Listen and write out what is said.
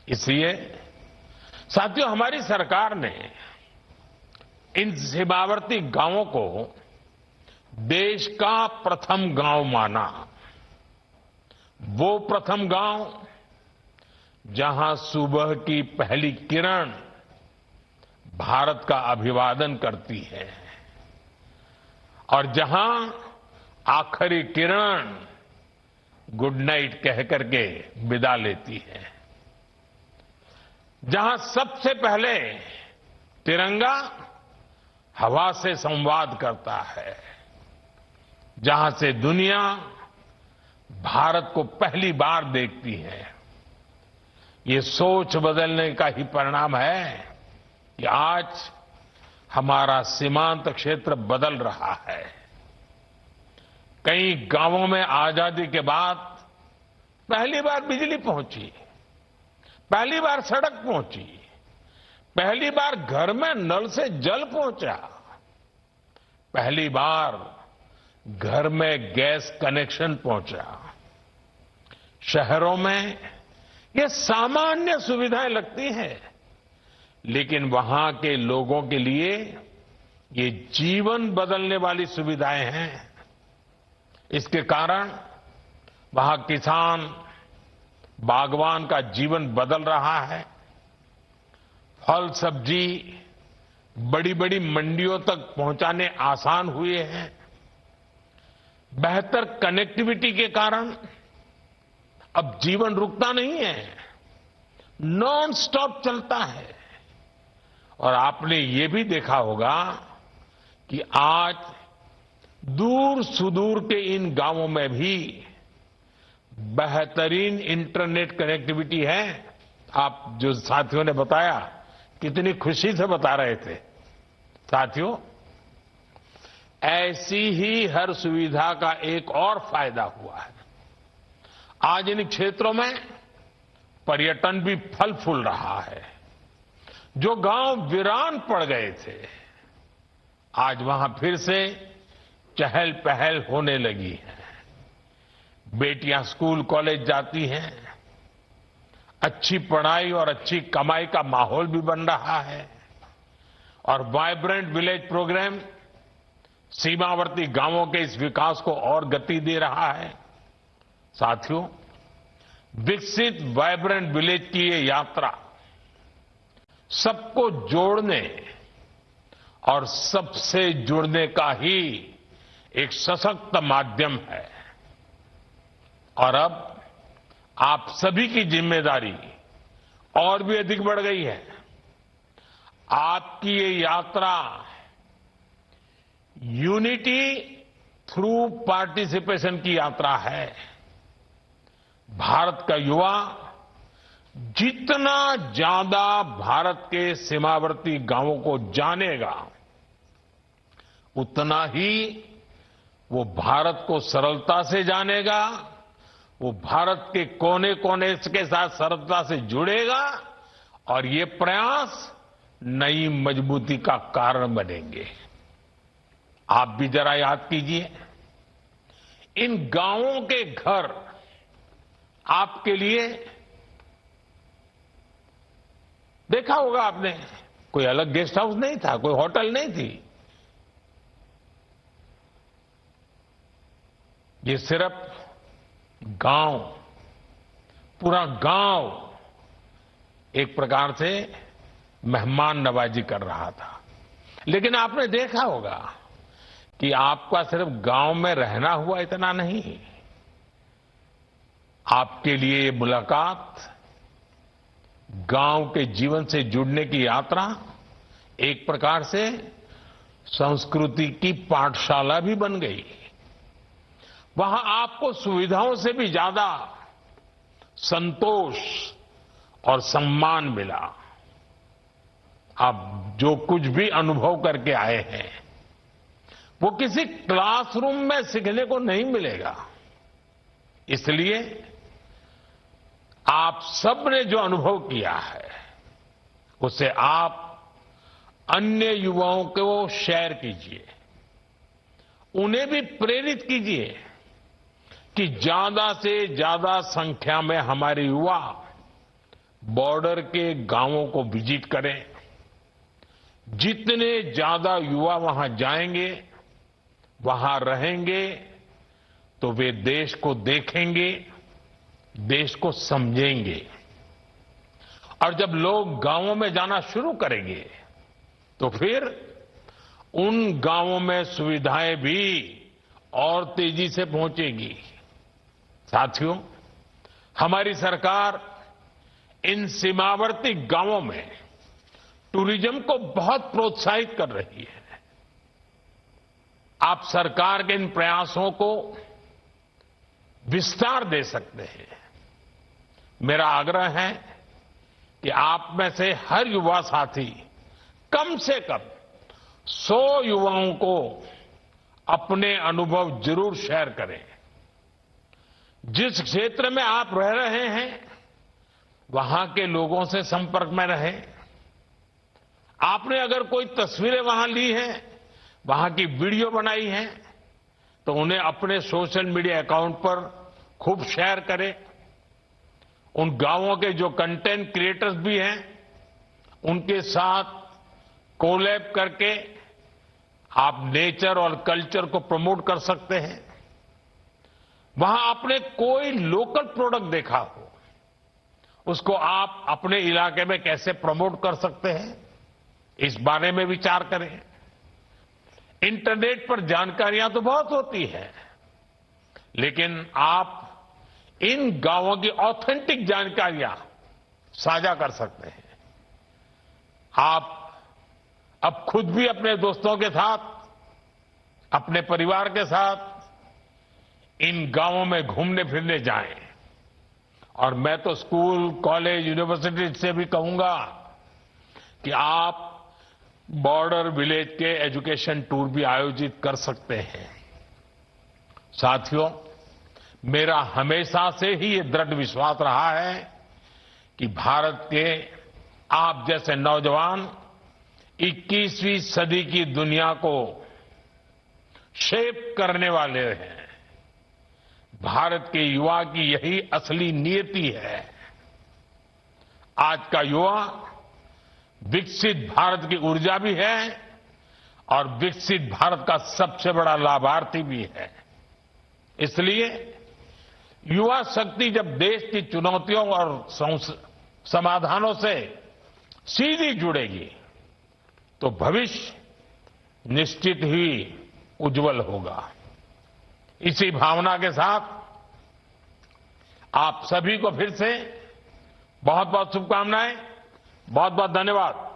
इसलिए साथियों, हमारी सरकार ने इन सीमावर्ती गांवों को देश का प्रथम गांव माना। वो प्रथम गांव जहां सुबह की पहली किरण भारत का अभिवादन करती है और जहां आखिरी किरण गुड नाइट कह करके विदा लेती है, जहां सबसे पहले तिरंगा हवा से संवाद करता है, जहां से दुनिया भारत को पहली बार देखती है। ये सोच बदलने का ही परिणाम है कि आज हमारा सीमांत क्षेत्र बदल रहा है। कई गांवों में आजादी के बाद पहली बार बिजली पहुंची, पहली बार सड़क पहुंची, पहली बार घर में नल से जल पहुंचा, पहली बार घर में गैस कनेक्शन पहुंचा। शहरों में ये सामान्य सुविधाएं लगती हैं, लेकिन वहां के लोगों के लिए ये जीवन बदलने वाली सुविधाएं हैं। इसके कारण वहां किसान, बागवान का जीवन बदल रहा है। फल सब्जी बड़ी बड़ी मंडियों तक पहुंचाने आसान हुए हैं। बेहतर कनेक्टिविटी के कारण अब जीवन रुकता नहीं है, नॉन स्टॉप चलता है। और आपने ये भी देखा होगा कि आज दूर सुदूर के इन गांवों में भी बेहतरीन इंटरनेट कनेक्टिविटी है। आप जो साथियों ने बताया, कितनी खुशी से बता रहे थे। साथियों, ऐसी ही हर सुविधा का एक और फायदा हुआ है। आज इन क्षेत्रों में पर्यटन भी फल फूल रहा है। जो गांव वीरान पड़ गए थे, आज वहां फिर से चहल पहल होने लगी है। बेटियां स्कूल कॉलेज जाती हैं, अच्छी पढ़ाई और अच्छी कमाई का माहौल भी बन रहा है और वाइब्रेंट विलेज प्रोग्राम सीमावर्ती गांवों के इस विकास को और गति दे रहा है। साथियों, विकसित वाइब्रेंट विलेज की ये यात्रा सबको जोड़ने और सबसे जुड़ने का ही एक सशक्त माध्यम है। और अब आप सभी की जिम्मेदारी और भी अधिक बढ़ गई है। आपकी ये यात्रा यूनिटी थ्रू पार्टिसिपेशन की यात्रा है। भारत का युवा जितना ज्यादा भारत के सीमावर्ती गांवों को जानेगा, उतना ही वो भारत को सरलता से जानेगा, वो भारत के कोने कोने के साथ सरलता से जुड़ेगा और ये प्रयास नई मजबूती का कारण बनेंगे। आप भी जरा याद कीजिए, इन गांवों के घर आपके लिए, देखा होगा आपने, कोई अलग गेस्ट हाउस नहीं था, कोई होटल नहीं थी। ये सिर्फ गांव, पूरा गांव एक प्रकार से मेहमान नवाजी कर रहा था। लेकिन आपने देखा होगा कि आपका सिर्फ गांव में रहना हुआ इतना नहीं, आपके लिए ये मुलाकात गांव के जीवन से जुड़ने की यात्रा एक प्रकार से संस्कृति की पाठशाला भी बन गई। वहां आपको सुविधाओं से भी ज्यादा संतोष और सम्मान मिला। आप जो कुछ भी अनुभव करके आए हैं, वो किसी क्लासरूम में सीखने को नहीं मिलेगा। इसलिए आप सब ने जो अनुभव किया है, उसे आप अन्य युवाओं को शेयर कीजिए, उन्हें भी प्रेरित कीजिए कि ज्यादा से ज्यादा संख्या में हमारे युवा बॉर्डर के गांवों को विजिट करें। जितने ज्यादा युवा वहां जाएंगे, वहां रहेंगे, तो वे देश को देखेंगे, देश को समझेंगे। और जब लोग गांवों में जाना शुरू करेंगे, तो फिर उन गांवों में सुविधाएं भी और तेजी से पहुंचेगी। साथियों, हमारी सरकार इन सीमावर्ती गांवों में टूरिज्म को बहुत प्रोत्साहित कर रही है। आप सरकार के इन प्रयासों को विस्तार दे सकते हैं। मेरा आग्रह है कि आप में से हर युवा साथी कम से कम 100 युवाओं को अपने अनुभव जरूर शेयर करें। जिस क्षेत्र में आप रह रहे हैं, वहां के लोगों से संपर्क में रहें। आपने अगर कोई तस्वीरें वहां ली हैं, वहां की वीडियो बनाई है, तो उन्हें अपने सोशल मीडिया अकाउंट पर खूब शेयर करें। उन गांवों के जो कंटेंट क्रिएटर्स भी हैं, उनके साथ कोलैब करके आप नेचर और कल्चर को प्रमोट कर सकते हैं। वहां आपने कोई लोकल प्रोडक्ट देखा हो, उसको आप अपने इलाके में कैसे प्रमोट कर सकते हैं, इस बारे में विचार करें। इंटरनेट पर जानकारियां तो बहुत होती है, लेकिन आप इन गांवों की ऑथेंटिक जानकारियां साझा कर सकते हैं। आप अब खुद भी अपने दोस्तों के साथ, अपने परिवार के साथ इन गांवों में घूमने फिरने जाएं। और मैं तो स्कूल, कॉलेज, यूनिवर्सिटी से भी कहूंगा कि आप बॉर्डर विलेज के एजुकेशन टूर भी आयोजित कर सकते हैं। साथियों, मेरा हमेशा से ही ये दृढ़ विश्वास रहा है कि भारत के आप जैसे नौजवान 21वीं सदी की दुनिया को शेप करने वाले हैं। भारत के युवा की यही असली नियति है। आज का युवा विकसित भारत की ऊर्जा भी है और विकसित भारत का सबसे बड़ा लाभार्थी भी है। इसलिए युवा शक्ति जब देश की चुनौतियों और समाधानों से सीधी जुड़ेगी, तो भविष्य निश्चित ही उज्जवल होगा। इसी भावना के साथ आप सभी को फिर से बहुत बहुत शुभकामनाएं, बहुत बहुत धन्यवाद।